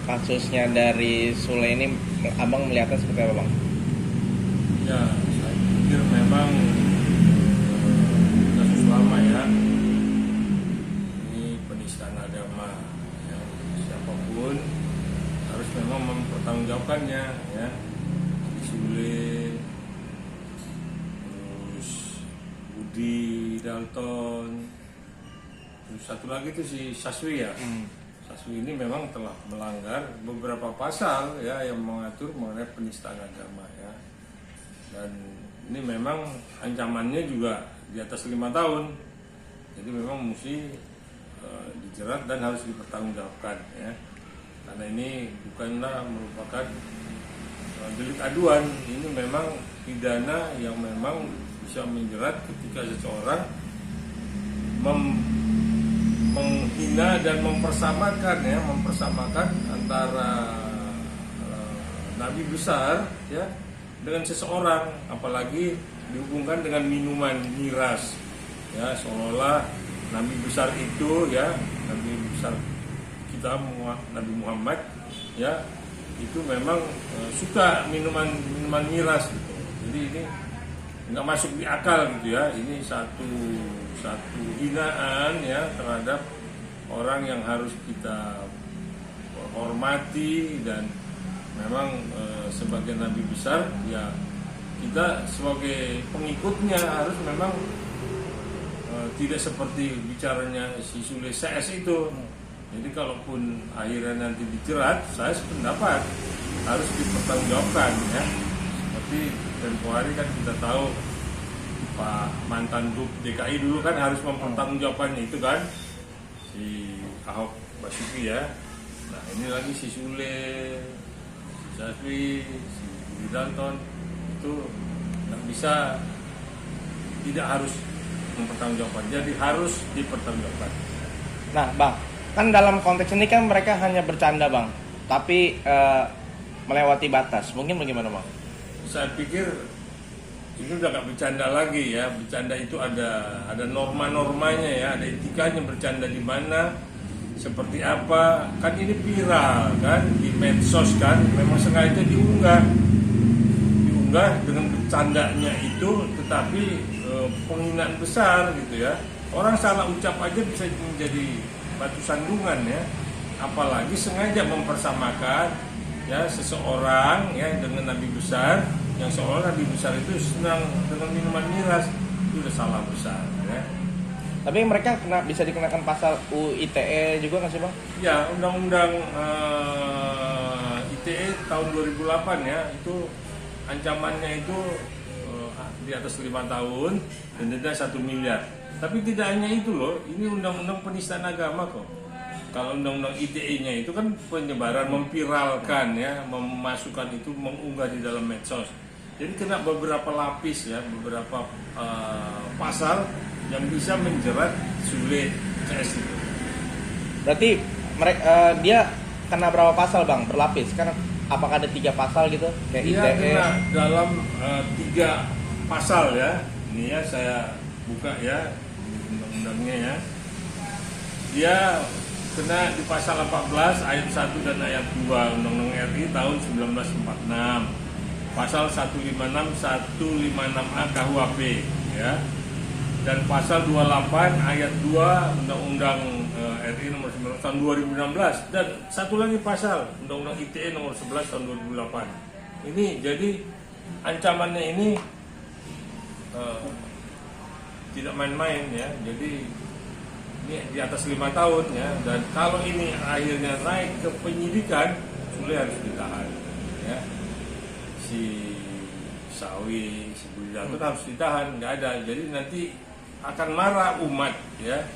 kasusnya dari Sule ini, abang melihatnya seperti apa bang? Ya, saya pikir memang kasus lama ya. Ini penistaan agama. Ya, siapapun harus memang mempertanggungjawabkannya ya. Sule, terus Budi Dalton, terus satu lagi itu si Saswi ya. Saswi ini memang telah melanggar beberapa pasal ya yang mengatur mengenai penistaan agama ya. Dan ini memang ancamannya juga di atas 5 tahun. Jadi memang mesti dijerat dan harus dipertanggungjawabkan ya. Karena ini bukanlah merupakan delik aduan, ini memang pidana yang memang bisa menjerat ketika seseorang menghina dan mempersamakan antara nabi besar ya dengan seseorang, apalagi dihubungkan dengan minuman miras ya, seolah-olah nabi besar itu ya, nabi besar kita Nabi Muhammad ya itu memang suka minuman miras gitu. Jadi ini nggak masuk di akal gitu ya. Ini satu hinaan ya terhadap orang yang harus kita hormati, dan memang sebagai nabi besar ya kita sebagai pengikutnya harus memang tidak seperti bicaranya si Sule CS itu. Jadi kalaupun akhirnya nanti dijerat, saya sependapat harus dipertanggungjawabkan ya. Seperti tempo hari kan kita tahu Pak mantan Gub DKI dulu kan harus mempertanggungjawabkannya itu kan, si Ahok Basuki ya. Nah ini lagi si Sule, si Saswi, si Budi Dalton itu nggak bisa, tidak harus mempertanggungjawabkan, jadi harus dipertanggungjawabkan. Nah bang, kan dalam konteks ini kan mereka hanya bercanda bang, tapi melewati batas. Mungkin bagaimana bang? Saya pikir ini udah gak bercanda lagi ya. Bercanda itu ada norma-normanya ya, ada etikanya. Bercanda di mana, seperti apa. Kan ini viral kan di medsos kan, memang sengaja diunggah dengan bercandanya itu, tetapi penghinaan besar gitu ya. Orang salah ucap aja bisa menjadi batu sandungan ya, apalagi sengaja mempersamakan ya seseorang ya dengan nabi besar, yang seolah nabi besar itu senang dengan minuman miras. Itu udah salah besar ya. Tapi mereka bisa dikenakan pasal UITE juga nggak sih bang? Ya, undang-undang ITE tahun 2008 ya, itu ancamannya itu di atas 5 tahun dan denda 1 miliar. Tapi tidak hanya itu loh, ini undang-undang penistaan agama kok. Kalau undang-undang ITE-nya itu kan penyebaran, memviralkan ya, memasukkan itu, mengunggah di dalam medsos. Jadi kena beberapa lapis ya, beberapa pasal yang bisa menjerat Sule CS itu. Berarti mereka dia kena berapa pasal bang? Berlapis? Kan apakah ada 3 pasal gitu? Kayak Dia ITE? kena dalam 3 pasal ya. Ini ya saya buka ya undang-undangnya ya. Dia kena di pasal 14 ayat 1 dan ayat 2 Undang-Undang RI tahun 1946. Pasal 156 156A KUHP ya. Dan pasal 28 ayat 2 Undang-Undang RI nomor 19 tahun 2016, dan satu lagi pasal Undang-Undang ITE nomor 11 tahun 2008. Ini jadi ancamannya ini tidak main-main ya. Jadi ini di atas 5 tahun ya, dan kalau ini akhirnya naik ke penyidikan, Sule harus ditahan ya. Si Sawi, si Budi Dalton harus ditahan, nggak ada. Jadi nanti akan marah umat ya,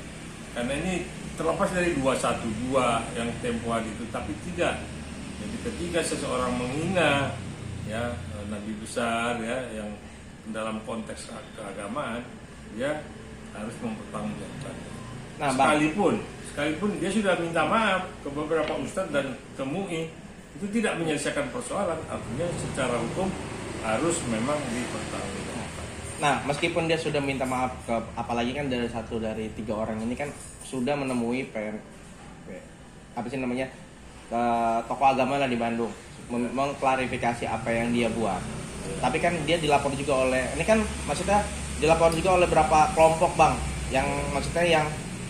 karena ini terlepas dari 212 yang tempo hari itu, tapi tidak. Jadi ketika seseorang menghina ya nabi besar ya, yang dalam konteks keagamaan, dia harus mempertanggungjawabkan. Nah, sekalipun dia sudah minta maaf ke beberapa ustadz dan ke MUI, itu tidak menyelesaikan persoalan. Artinya secara hukum harus memang dipertanggungjawabkan. Nah, meskipun dia sudah minta maaf ke, apalagi kan dari 1 dari 3 orang ini kan sudah menemui apa sih namanya, tokoh agama lah di Bandung mengklarifikasi apa yang dia buat. Tapi kan dia dilapor juga oleh, ini kan maksudnya dilapor juga oleh beberapa kelompok bang, yang maksudnya yang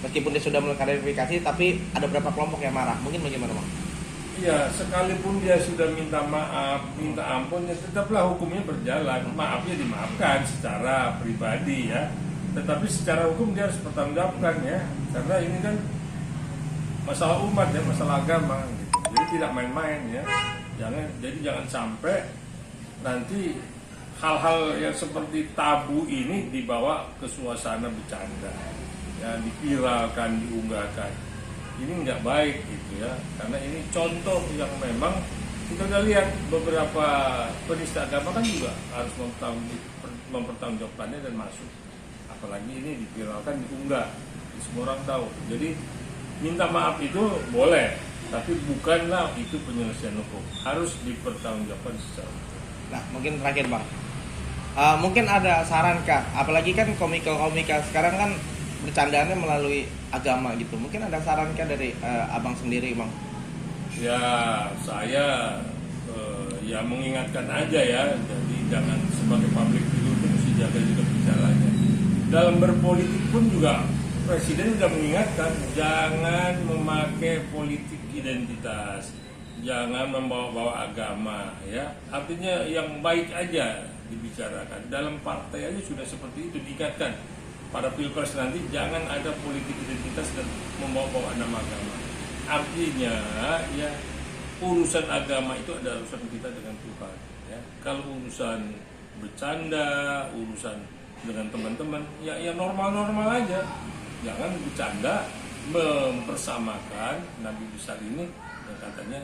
meskipun dia sudah mengklarifikasi tapi ada beberapa kelompok yang marah. Mungkin bagaimana bang? Iya, sekalipun dia sudah minta maaf, minta ampun, ya tetaplah hukumnya berjalan. Maafnya dimaafkan secara pribadi ya, tetapi secara hukum dia harus bertanggungjawabkan ya, karena ini kan masalah umat ya, masalah agama gitu. Jadi tidak main-main ya. Jangan sampai nanti hal-hal yang seperti tabu ini dibawa ke suasana bercanda, ya, diviralkan, diunggahkan. Ini nggak baik gitu ya, karena ini contoh yang memang kita udah lihat beberapa penista agama kan juga harus mempertanggungjawabkannya dan masuk. Apalagi ini diviralkan, diunggah, semua orang tahu. Jadi minta maaf itu boleh, tapi bukanlah itu penyelesaian hukum. Harus dipertanggungjawabkan secara hukum. Nah, mungkin terakhir bang, mungkin ada saran kah? Apalagi kan komika sekarang kan bercandaannya melalui agama gitu. Mungkin ada saran kah dari abang sendiri bang? Ya, saya ya mengingatkan aja ya. Jadi jangan sebagai public figure itu mesti jaga juga bicaranya. Dalam berpolitik pun juga Presiden sudah mengingatkan, jangan memakai politik identitas, jangan membawa-bawa agama ya. Artinya yang baik aja dibicarakan. Dalam partai aja sudah seperti itu diingatkan. Pada pilpres nanti jangan ada politik identitas dan membawa-bawa nama agama. Artinya ya, urusan agama itu ada urusan kita dengan Tuhan ya. Kalau urusan bercanda, urusan dengan teman-teman ya normal-normal aja. Jangan bercanda mempersamakan Nabi besar ini yang katanya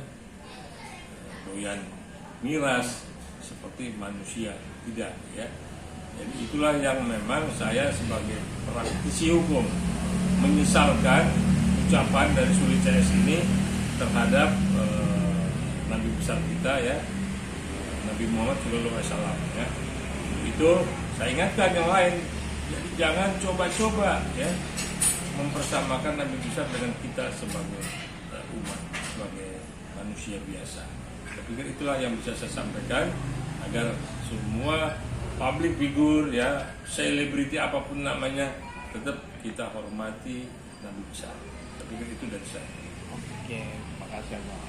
doyan miras seperti manusia, tidak ya. Jadi itulah yang memang saya sebagai praktisi hukum menyesalkan ucapan dari Suli CS ini terhadap Nabi besar kita ya, Nabi Muhammad SAW ya. Itu saya ingatkan yang lain. Jadi jangan coba-coba ya mempersamakan Nabi besar dengan kita sebagai umat, sebagai manusia biasa. Saya pikir itulah yang bisa saya sampaikan agar semua public figure ya, selebriti apapun namanya, tetap kita hormati Nabi besar. Saya pikir itu dari saya. Oke, makasih bang.